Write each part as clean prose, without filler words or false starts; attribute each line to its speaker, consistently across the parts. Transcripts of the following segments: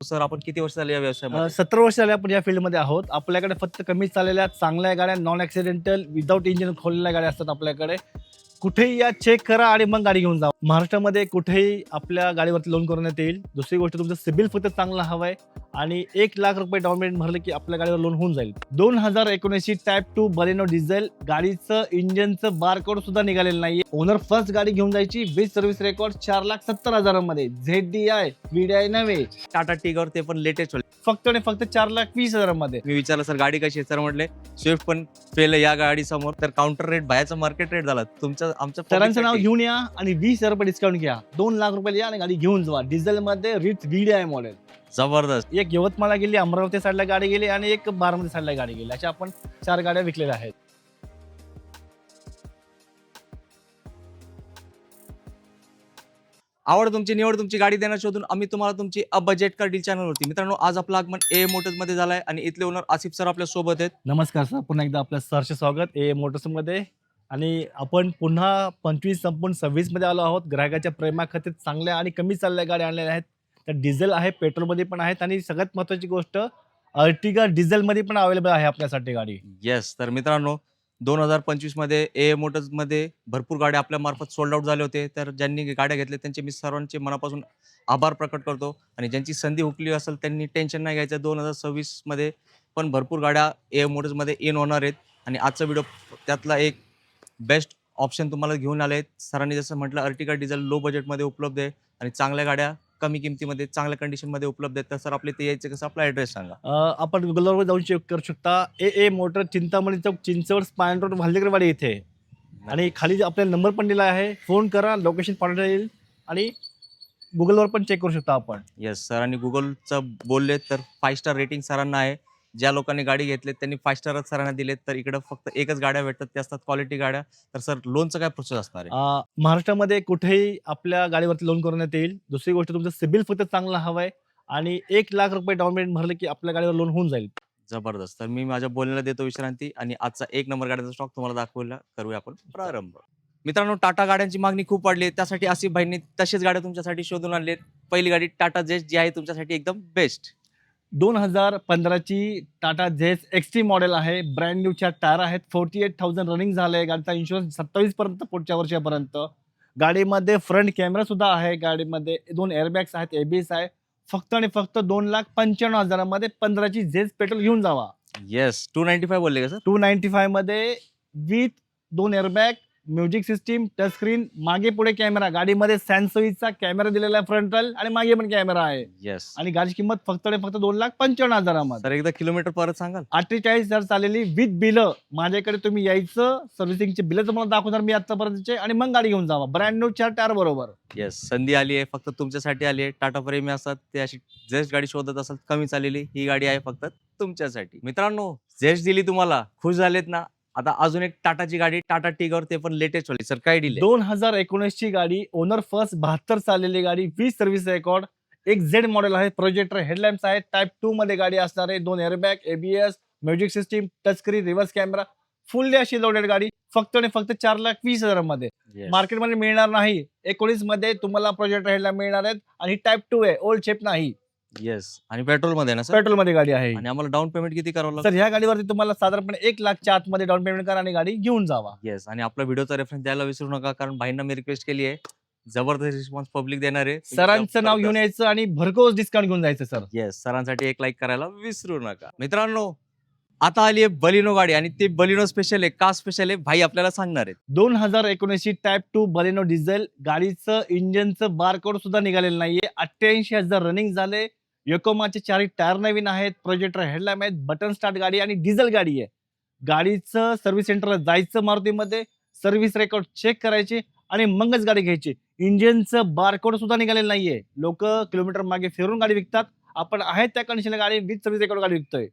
Speaker 1: Sir आपण किती वर्ष झाले या व्यवसायामध्ये?
Speaker 2: 17 वर्ष झाले आपण या फील्डमध्ये आहोत. आपल्याकडे फक्त कमी चाललेल्या चांगल्या गाड्या, नॉन ॲक्सिडेंटल, विदाऊट इंजिन खोललेल्या गाड्या असतात आपल्याकडे. कुठेही या, चेक करा आणि मग गाडी घेऊन जा. महाराष्ट्रामध्ये कुठेही आपल्या गाडीवरती लोन करण्यात येईल. दुसरी गोष्ट, तुमचं सिबिल फक्त चांगलं हवं आहे आणि ₹1,00,000 डाऊन पेमेंट भरलं की आपल्या गाडीवर लोन होऊन जाईल. 2019 टाइप 2 बलेनो डिझेल गाडीचं इंजिनचं बारकोड सुद्धा निघालेलं नाहीये. ओनर फर्स्ट गाडी घेऊन जायची विथ सर्व्हिस रेकॉर्ड 4,70,000 मध्ये. ZDI VDI नव्हे,
Speaker 1: टाटा टिगॉर ते पण लेटेस्ट
Speaker 2: फक्त आणि फक्त 4,20,000 मध्ये.
Speaker 1: मी विचारलं सर गाडी कशी आहे, सर म्हटले स्विफ्ट पण फेल या गाडी समोर. तर काउंटर रेट बाहेरचा मार्केट रेट झाला तुमचं आमचं
Speaker 2: सरांचं नाव घेऊन या आणि ₹20,000 डिस्काउंट घ्या. ₹2,00,000 या आणि गाडी घेऊन जा. डिझेल मध्ये रिच VDI मॉडेल.
Speaker 1: जबरदस्त.
Speaker 2: एक यवतमाळला गेली, अमरावती साईडला गाडी गेली आणि एक बारामती साईडला गाडी गेली. अशा आपण 4 गाड्या विकलेल्या आहेत.
Speaker 1: आवड तुमची, निवड तुमची, गाडी देणार शोधून आम्ही तुम्हाला तुमची अ बजेट कार डील चॅनलवरती. मित्रांनो, आज आपलं आगमन ए मोटर्स मध्ये झालंय आणि इथले ओनर आसिफ सर आपल्या सोबत आहेत.
Speaker 2: नमस्कार सर, पुन्हा एकदा आपलं सहर्ष स्वागत ए मोटर्स मध्ये. आणि आपण पुन्हा 25 संपूर्ण 26 मध्ये आलो आहोत. ग्राहकाच्या प्रेमाखातीर चांगल्या आणि कमी चालल्या गाड्या आणलेल्या आहेत. त्या डिझेल आहे, पेट्रोलमध्ये पण आहेत आणि सगळ्यात महत्त्वाची गोष्ट अर्टिगा डिझेलमध्ये पण अवेलेबल आहे आपल्यासाठी गाडी.
Speaker 1: येस, तर मित्रांनो 2025 मध्ये ए मोटर्स मध्ये भरपूर गाड्या आपल्या मार्फत सोल्ड आउट झाले होते. तर ज्यांनी गाड्या घेतल्या त्यांचे मी सर्वांचे मनापासून आभार प्रकट करतो आणि ज्यांची संधी हुकली असेल त्यांनी टेन्शन नाही घ्यायचं. 2026 मध्ये पण भरपूर गाड्या ए मोटर्स मध्ये इन होणार आहेत आणि आजचा व्हिडिओ त्यातला एक बेस्ट ऑप्शन तुम्हाला घेऊन आले आहेत. सरांनी जसं म्हटलं अर्टिगा डिझेल लो बजेटमध्ये उपलब्ध आहे आणि चांगल्या गाड्या कमी किमतीमध्ये चांगल्या कंडिशनमध्ये उपलब्ध आहेत. तर सर आपले ते यायचं कसं, आपला ॲड्रेस सांगा.
Speaker 2: आपण गुगलवर जाऊन चेक करू शकता. ए मोटर, चिंतामणी चौक, चिंचवड, स्पायन रोड, भाल्लेकरवाडी इथे. आणि खाली आपल्याला नंबर पण दिला आहे. फोन करा, लोकेशन पाठवता येईल आणि गुगलवर पण चेक करू शकता आपण.
Speaker 1: येस, सरांनी गुगलचं बोलले तर 5 स्टार रेटिंग सरांना आहे. ज्या लोकांनी गाडी घेतली त्यांनी 5 स्टारच सरांना दिलेत. तर इकडं फक्त एकच गाड्या भेटतात, ते असतात क्वालिटी गाड्या. तर सर लोनचं काय प्रोसेस असणार आहे?
Speaker 2: महाराष्ट्रामध्ये कुठेही आपल्या गाडीवरती लोन करण्यात येईल. दुसरी गोष्ट, तुमचं सिबिल फक्त चांगलं हवं आहे आणि ₹1,00,000 डाऊन पेमेंट भरलं की आपल्या गाडीवर लोन होऊन जाईल.
Speaker 1: जबरदस्त. तर मी माझ्या बोलण्याला देतो विश्रांती आणि आजचा 1 नंबर गाड्याचा स्टॉक तुम्हाला दाखवायला करूया आपण प्रारंभ. मित्रांनो, टाटा गाड्यांची मागणी खूप वाढली आहे. त्यासाठी आसिफ भाईंनी तसेच गाड्या तुमच्यासाठी शोधून आणली आहेत. पहिली गाडी टाटा जेस्ट जी आहे तुमच्यासाठी एकदम बेस्ट.
Speaker 2: 2015ची टाटा जेस एक्सटी मॉडेल आहे. ब्रँड न्यूच्या टायर आहेत. 48,000 रनिंग झालंय. गाडीचा इन्शुरन्स 27 पर्यंत, पुढच्या वर्षापर्यंत. गाडीमध्ये फ्रंट कॅमेरा सुद्धा आहे. गाडीमध्ये 2 एअरबॅग्स आहेत, ABS आहे. फक्त आणि फक्त 2,95,000 मध्ये 15ची जेस पेट्रोल घेऊन जावा.
Speaker 1: येस, 295 बोलले का सर?
Speaker 2: 295 मध्ये with 2 airbag, music system, touch screen, मागे पुढे कॅमेरा. गाडीमध्ये सॅमसंगचा कॅमेरा दिलेला आहे फ्रंटल आणि मागे पण कॅमेरा आहे.
Speaker 1: येस.
Speaker 2: आणि गाडीची किंमत फक्त आणि फक्त 2,95,000 मध्ये.
Speaker 1: सर एकदा किलोमीटर परत सांगाल?
Speaker 2: 48,000 चाललेली विथ बिल. माझ्याकडे तुम्ही यायचं, सर्व्हिसिंगचे बिल तुम्हाला दाखवणार मी आतापर्यंतचे आणि मग गाडी घेऊन जावा ब्रँड न्यू 4 टायर बरोबर.
Speaker 1: येस, संधी आली आहे, फक्त तुमच्यासाठी आली आहे. टाटा प्रेमी असतात ते अशी जेस्ट गाडी शोधत असतात कमी चाललेली, ही गाडी आहे फक्त तुमच्यासाठी. मित्रांनो, जेस्ट दिली तुम्हाला, खुश झालेत ना? आता अजून एक टाटाची गाडी, टाटा टिगॉर, ते पण लेटेस्ट वाली. सर काय डील आहे?
Speaker 2: 2019 ची गाडी, ओनर फर्स्ट, 72 चाललेली गाडी, 20 सर्व्हिस रेकॉर्ड. एक झेड मॉडेल आहे. प्रोजेक्टर हेडलॅम्प्स आहेत. टाइप 2 मध्ये गाडी असणार आहे. 2 airbag, ABS, music system, touch screen, reverse camera, fully अशी लोडेड गाडी. फक्त आणि फक्त 4,20,000 मध्ये.
Speaker 1: Yes.
Speaker 2: मार्केटमध्ये मिळणार नाही. 19 मध्ये तुम्हाला प्रोजेक्टर हेडलॅम्प मिळणार आहेत आणि टाइप 2 आहे, ओल्ड शेप नाही.
Speaker 1: येस, आणि पेट्रोल मध्ये ना सर?
Speaker 2: पेट्रोल मध्ये गाडी आहे.
Speaker 1: आणि आम्हाला डाऊन पेमेंट किती करावं लागतं?
Speaker 2: तर ह्या गाडीवरती तुम्हाला साधारणपणे 1,00,000च्या आतमध्ये डाऊन पेमेंट करा आणि गाडी घेऊन जावा.
Speaker 1: येस, आणि आपला व्हिडिओचा रेफरन्स द्यायला विसरू नका, कारण भाईंना मी रिक्वेस्ट केली आहे. जबरदस्त रिस्पॉन्स पब्लिक देणार आहे.
Speaker 2: सरांचं नाव घेऊन यायचं आणि भरघोस डिस्काउंट घेऊन जायचं सर.
Speaker 1: येस, सरांसाठी एक लाईक करायला विसरू नका. मित्रांनो, आता आली आहे बलिनो गाडी आणि ते बलिनो स्पेशल आहे. का स्पेशल आहे भाई आपल्याला सांगणार आहेत.
Speaker 2: 2019 टाइप 2 बलेनो डिझेल गाडीचं इंजिनचं बारकोड सुद्धा निघालेलं नाहीये. 88,000 रनिंग झाले. योकोमाचे 4 टायर नवीन आहेत. प्रोजेक्टर हेडलॅम्प आहेत. बटन स्टार्ट गाडी आणि डिझेल गाडी आहे. गाडीचं सर्व्हिस सेंटरला जायचं, मारुतीमध्ये सर्व्हिस रेकॉर्ड चेक करायची आणि मगच गाडी घ्यायची. इंजिनचं बारकोड सुद्धा निघालेलं नाहीये. लोक किलोमीटर मागे फिरून गाडी विकतात. आपण आहेत त्या कंडिशनला गाडी विथ सर्व्हिस रेकॉर्ड गाडी विकतोय.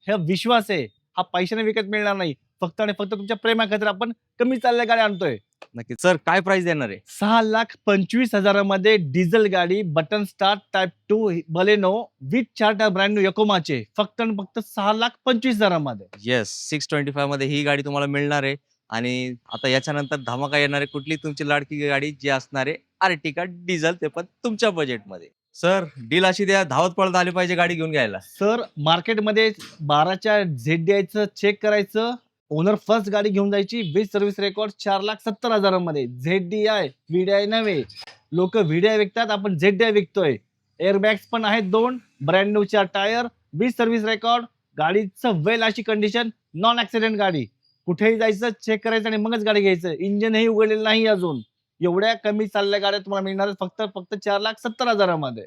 Speaker 2: हा विश्वास आहे. हा पैशाने विकत मिळणार नाही. फक्त आणि फक्त तुमच्या प्रेमाखातीर आपण कमी चालल्या गाड्या आणतोय.
Speaker 1: नक्की सर, काय प्राइस देणार आहे?
Speaker 2: 6,25,000 मध्ये डिझेल गाडी, button start, type 2 Baleno with 4 tyre brand new योकोमाचे. फक्त आणि फक्त 6,25,000 मध्ये.
Speaker 1: येस, 625 मध्ये ही गाडी तुम्हाला मिळणार आहे. आणि आता याच्यानंतर धमाका येणार आहे. कुठली तुमची लाडकी गाडी जी असणार आहे अर्टिगा डिझेल, ते पण तुमच्या बजेटमध्ये. सर डील अशी द्या, धावत पळत आली पाहिजे गाडी घेऊन घ्यायला.
Speaker 2: सर मार्केटमध्ये 12च्या झेड चेक करायचं, ओनर फर्स्ट गाडी घेऊन जायची विथ सर्व्हिस रेकॉर्ड 4,70,000 मध्ये. ZDI VDI नव्हे, लोक VDI विकतात, आपण ZDI विकतोय. एअरबॅग्स पण आहेत 2, brand new 4 tyre with service record, गाडीचं वेल अशी कंडिशन, नॉन ऍक्सिडेंट गाडी. कुठेही जायचं, चेक करायचं आणि मगच गाडी घ्यायचं. इंजिनही उघडलेलं नाही अजून. एवढ्या कमी चालल्या गाड्या तुम्हाला मिळणार फक्त 4,70,000 मध्ये.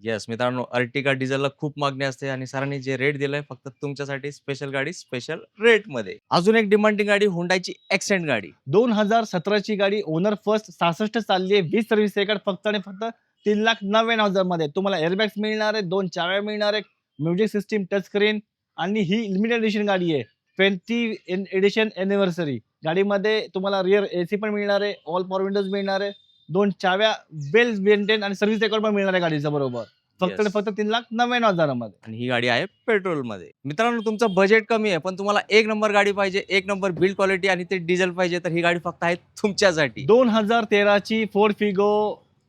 Speaker 1: येस मित्रांनो, अर्टिगा डिझेलला खूप मागणी असते आणि सरांनी जे रेट दिलाय फक्त तुमच्यासाठी स्पेशल गाडी स्पेशल रेट मध्ये. अजून एक डिमांडिंग गाडी हुंडाईची एक्सेंट गाडी.
Speaker 2: 2017ची गाडी, ओनर फर्स्ट, 66 चालली आहे, 20 सर्व्हिस रेकॉर्ड, फक्त आणि फक्त 3,99,000 मध्ये. तुम्हाला एअरबॅग्स मिळणार आहे, 2 चाव्या मिळणार आहे, म्युझिक सिस्टीम, टच स्क्रीन, आणि ही लिमिटेड एडिशन गाडी आहे. 20 एडिशन एनिव्हर्सरी. गाडीमध्ये तुम्हाला रिअर एसी पण मिळणार आहे, ऑल पॉवर विंडोज मिळणार आहे, 2 चाव्या, वेल मेंटेन आणि सर्व्हिस रेकॉर्ड पण मिळणार आहे गाडीचा बरोबर. फक्त आणि
Speaker 1: Yes.
Speaker 2: फक्त 3,99,000 मध्ये.
Speaker 1: आणि ही गाडी आहे पेट्रोल मध्ये. मित्रांनो, तुमचं बजेट कमी आहे पण तुम्हाला एक नंबर गाडी पाहिजे, एक नंबर बिल्ड क्वालिटी आणि ते डिझेल पाहिजे, तर ही गाडी फक्त आहे तुमच्यासाठी.
Speaker 2: 2013ची Ford Figo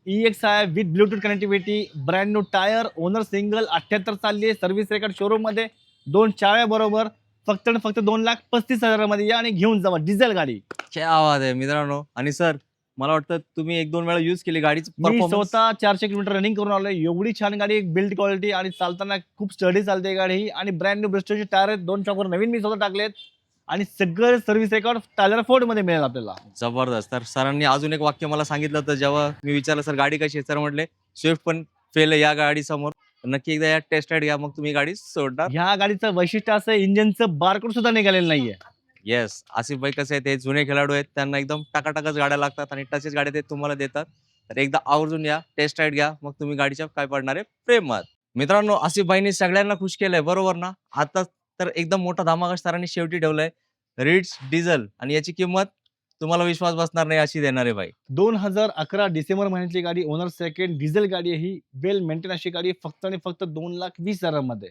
Speaker 2: EXI with Bluetooth connectivity, brand new tyre, owner single, 78 चालली आहे, सर्व्हिस रेकॉर्ड शोरूम मध्ये, 2 चाव्या बरोबर, फक्त आणि फक्त 2,35,000 मध्ये या आणि घेऊन जावा डिझेल गाडी.
Speaker 1: क्या आवाज आहे मित्रांनो. आणि सर, मला वाटतं तुम्ही 1-2 वेळा यूज केली गाडीचं
Speaker 2: मी
Speaker 1: परफॉर्मन्स.
Speaker 2: स्वतः 400 किलोमीटर रनिंग करून आलोय. एवढी छान गाडी, बिल्ड क्वालिटी आणि चालताना खूप स्टडी चालते गाडी ही. आणि ब्रँड न्यू ब्रिस्टोचे टायर आहेत, 2 चॉकर नवीन मी स्वतः टाकलेत, आणि सगळं सर्व्हिस रेकॉर्ड टायलर फोर्ड मध्ये मिळेल आपल्याला.
Speaker 1: जबरदस्त. तर सरांनी अजून एक वाक्य मला सांगितलं होतं जेव्हा मी विचारलं, सर गाडी कशी आहे, सर म्हटले स्विफ्ट पण फेल आहे या गाडी समोर, नक्की एकदा या टेस्ट राईड घ्या, मग तुम्ही गाडी सोडणार.
Speaker 2: ह्या गाडीचं वैशिष्ट्य असं, इंजिनचं बारकोड सुद्धा निघालेलं नाहीये.
Speaker 1: येस, आसिफ भाई कसे आहेत, ते जुने खेळाडू आहेत, त्यांना एकदम टकाटकच गाड्या लागतात आणि तसेच गाड्या ते तुम्हाला देतात. तर एकदा आवर्जून या, टेस्ट राईड घ्या, मग तुम्ही गाडीच्या काय पडणार आहे प्रेमात. मित्रांनो, आसिफ भाईनी सगळ्यांना खुश केलंय, बरोबर ना? आता तर एकदम मोठा धमाका सरांनी शेवटी ठेवलाय, रिट्स डिझेल, आणि याची किंमत तुम्हाला विश्वास बसणार नाही अशी देणार आहे भाई.
Speaker 2: 2011 डिसेंबर महिन्यातली गाडी, ओनर सेकंड, डिझेल गाडी आहे ही, वेल मेंटेन अशी गाडी, फक्त आणि फक्त 2,20,000 मध्ये.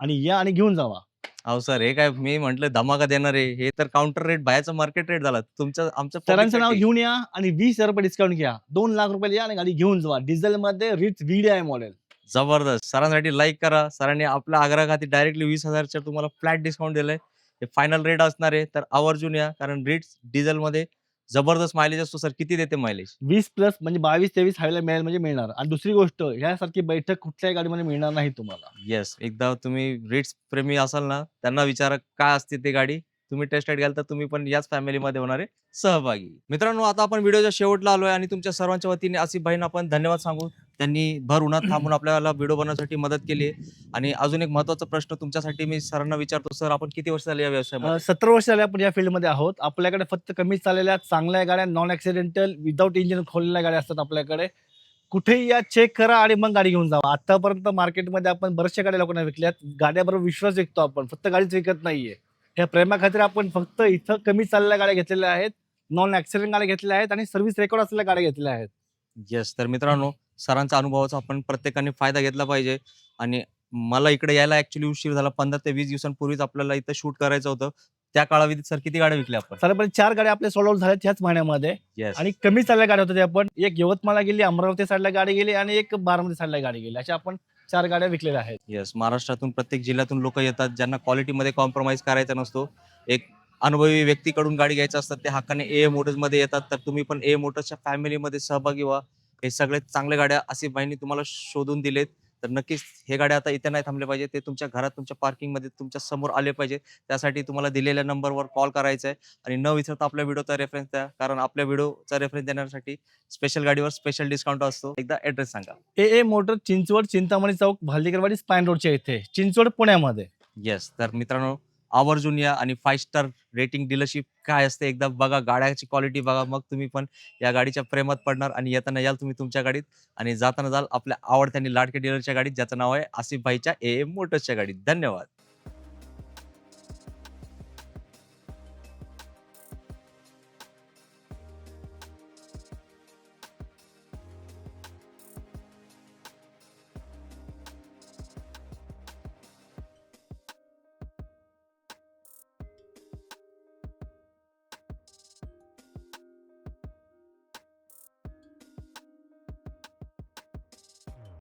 Speaker 2: आणि या आणि घेऊन जावा.
Speaker 1: अहो सर, हे काय मी म्हंटल धमाका देणार आहे, हे तर काउंटर रेट, बाहेरचा मार्केट रेट झाला तुमचं आमचं
Speaker 2: सरांचं नाव
Speaker 1: publicसाठी.
Speaker 2: घेऊन या आणि 20,000 रुपये डिस्काउंट घ्या. 2,00,000 रुपये या आणि गाडी घेऊन जावा डिझेल मध्ये, रिच VDI मॉडेल.
Speaker 1: जबरदस्त. सरांसाठी लाईक करा. सरांनी आपल्या आग्रहाखाती डायरेक्टली 20,000च्या तुम्हाला फ्लॅट डिस्काउंट दिलंय. हे फायनल रेट असणार आहे, तर आवर्जून या, कारण रिट्स डिझेल मध्ये जबरदस्त मायलेज असतो. सर किती देते मायलेज?
Speaker 2: 20 प्लस म्हणजे 22-23 हायवेला मिळेल म्हणजे मिळणार. आणि दुसरी गोष्ट, ह्यासारखी बैठक कुठल्याही गाडीमध्ये मिळणार नाही तुम्हाला.
Speaker 1: येस, एकदा तुम्ही रिट्स प्रेमी असाल ना, त्यांना विचारा काय असते ती गाडी. तुम्ही टेस्ट राईड घ्याल तर तुम्ही पण याच फॅमिलीमध्ये होणार आहे सहभागी. मित्रांनो, आता आपण व्हिडिओच्या शेवटला आलोय आणि तुमच्या सर्वांच्या वतीने आसिफ भाईंना आपण धन्यवाद सांगू. त्यांनी भर उन्हात थांबून आपल्याला व्हिडिओ बनवण्यासाठी मदत केली आहे. आणि अजून एक महत्त्वाचा प्रश्न तुमच्यासाठी मी सरांना विचारतो, सर आपण किती वर्ष झाले या व्यवसायामध्ये?
Speaker 2: 17 वर्ष झाले आपण या फील्डमध्ये आहोत. आपल्याकडे फक्त कमी चाललेल्या चांगल्या गाड्या, नॉन ऍक्सिडेंटल, विदाऊट इंजिन खोललेल्या गाड्या असतात आपल्याकडे. कुठेही या, चेक करा आणि मग गाडी घेऊन जावा. आतापर्यंत मार्केटमध्ये आपण बऱ्याचशा गाड्या लोकांना विकल्यात. गाड्याबरोबर विश्वास विकतो आपण, फक्त गाडीच विकत नाहीये. ह्या प्रेमाखातीर आपण फक्त इथं कमी चाललेल्या गाड्या घेतलेल्या आहेत, नॉन ऍक्सिडेंट गाड्या घेतलेल्या आहेत आणि सर्व्हिस रेकॉर्ड असलेल्या गाड्या घेतलेल्या आहेत.
Speaker 1: येस, तर मित्रांनो, सरांच्या अनुभवाचा आपण प्रत्येकाने फायदा घेतला पाहिजे. आणि मला इकडे यायला ऍक्च्युली उशीर झाला. 15 ते 20 दिवसांपूर्वीच आपल्याला इथं शूट करायचं होतं. त्या कालावधीत सर किती गाड्या विकल्या आपण?
Speaker 2: साधारणपणे 4 गाड्या आपल्या सोल्ड आउट झाल्यात ह्याच महिन्यामध्ये.
Speaker 1: येस.
Speaker 2: आणि कमी चालल्या गाड्या होत्या त्या आपण. एक यवतमाळला गेली, अमरावती साईडला गाडी गेली आणि एक बारामती साईडला गाडी गेली. अशा आपण 4 गाड्या विकलेल्या आहेत.
Speaker 1: येस, महाराष्ट्रातून प्रत्येक जिल्ह्यातून लोक येतात ज्यांना क्वालिटीमध्ये कॉम्प्रोमाइज करायचा नसतो. एक अनुभवी व्यक्तीकडून गाडी घ्यायचं असतात, ते हक्काने AA मोटर्स मध्ये येतात. तर तुम्ही पण AA मोटर्सच्या फॅमिलीमध्ये सहभागी व्हा. हे सगळे चांगल्या गाड्या आसिफ भाईंनी तुम्हाला शोधून दिलेत. तर नक्कीच हे गाड्या आता इथे नाही थांबले पाहिजे, ते तुमच्या घरात, तुमच्या पार्किंगमध्ये तुमच्या समोर आले पाहिजे. त्यासाठी तुम्हाला दिलेल्या नंबरवर कॉल करायचा आहे आणि न विसरता आपल्या व्हिडिओचा रेफरन्स द्या, कारण आपल्या व्हिडिओचा रेफरन्स देण्यासाठी स्पेशल गाडीवर स्पेशल डिस्काउंट असतो. एकदा ऍड्रेस सांगा.
Speaker 2: AA मोटर, चिंचवड, चिंतामणी चौक, भालदेकरवाडी, स्पाईन रोडच्या इथे, चिंचवड, पुण्यामध्ये.
Speaker 1: येस, तर मित्रांनो, आवर्जून या आणि 5 स्टार रेटिंग डीलरशिप काय असते एकदा बघा, गाड्याची क्वालिटी बघा, मग तुम्ही पण या गाडीच्या प्रेमात पडणार. आणि येताना याल तुम्ही तुमच्या गाडीत आणि जाताना जाल आपल्या आवडत्या आणि लाडक्या डीलरच्या गाडीत, ज्याचं नाव आहे आसिफ भाईच्या AA मोटर्सच्या गाडीत. धन्यवाद.